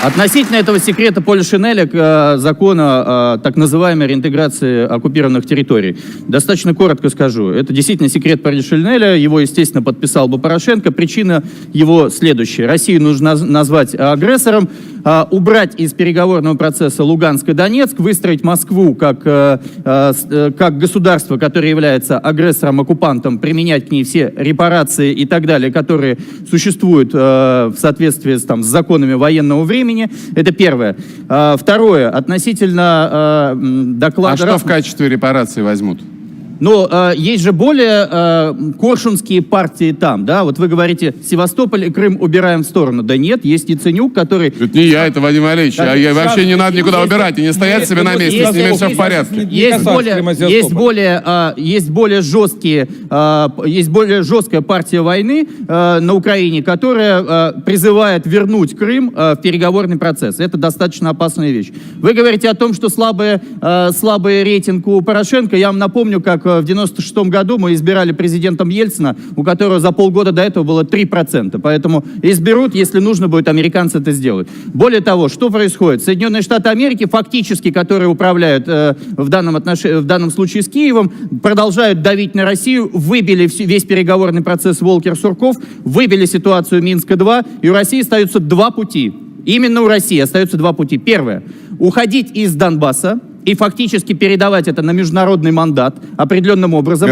Относительно этого секрета Полишинеля к закону о так называемой реинтеграции оккупированных территорий. Достаточно коротко скажу. Это действительно секрет Полишинеля. Его, естественно, подписал бы Порошенко. Причина его следующая. Россию нужно назвать агрессором, убрать из переговорного процесса Луганск и Донецк, выстроить Москву как государство, которое является агрессором-оккупантом, применять к ней все репарации и так далее, которые существуют в соответствии с законами военного времени. Это первое. Второе, относительно доклада... А что в качестве репарации возьмут? Но есть же более коршунские партии там, да? Вот вы говорите, Севастополь и Крым убираем в сторону. Да нет, есть Яценюк, который... Это не я, это Вадим Валерьевич. Вообще не надо никуда убирать и не стоять себе на месте, с ними все в порядке. Есть более жесткая партия войны на Украине, которая призывает вернуть Крым в переговорный процесс. Это достаточно опасная вещь. Вы говорите о том, что слабый рейтинг у Порошенко. Я вам напомню, как в 96-м году мы избирали президентом Ельцина, у которого за полгода до этого было 3%. Поэтому изберут, если нужно будет, американцы это сделают. Более того, что происходит? Соединенные Штаты Америки, фактически, которые управляют в данном случае с Киевом, продолжают давить на Россию, выбили весь переговорный процесс Волкер-Сурков, выбили ситуацию Минска-2, и у России остаются два пути. Именно у России остаются два пути. Первое. Уходить из Донбасса и фактически передавать это на международный мандат определенным образом.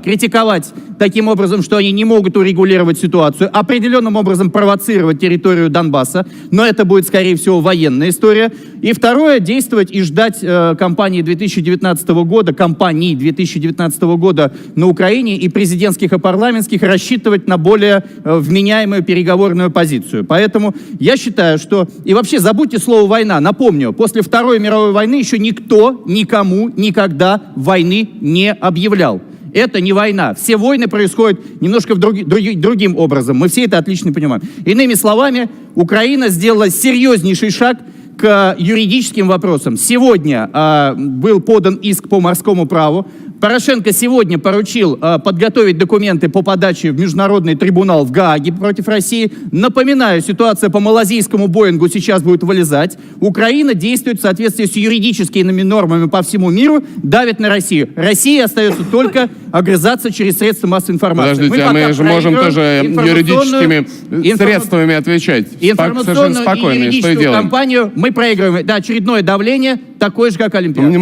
Критиковать таким образом, что они не могут урегулировать ситуацию, определенным образом провоцировать территорию Донбасса, но это будет, скорее всего, военная история. И второе, действовать и ждать кампании 2019 года на Украине и президентских, и парламентских, рассчитывать на более вменяемую переговорную позицию. Поэтому я считаю, что... И вообще забудьте слово «война». Напомню, после Второй мировой войны еще никто никому никогда войны не объявлял. Это не война. Все войны происходят немножко другим образом. Мы все это отлично понимаем. Иными словами, Украина сделала серьезнейший шаг к юридическим вопросам. Сегодня был подан иск по морскому праву. Порошенко сегодня поручил подготовить документы по подаче в Международный трибунал в Гааге против России. Напоминаю, ситуация по малазийскому Боингу сейчас будет вылезать. Украина действует в соответствии с юридическими нормами по всему миру, давит на Россию. Россия остается только огрызаться через средства массовой информации. Подождите, мы же можем тоже юридическими средствами отвечать. Информационную и юридическую кампанию мы проигрываем. Это очередное давление, такое же, как Олимпиада.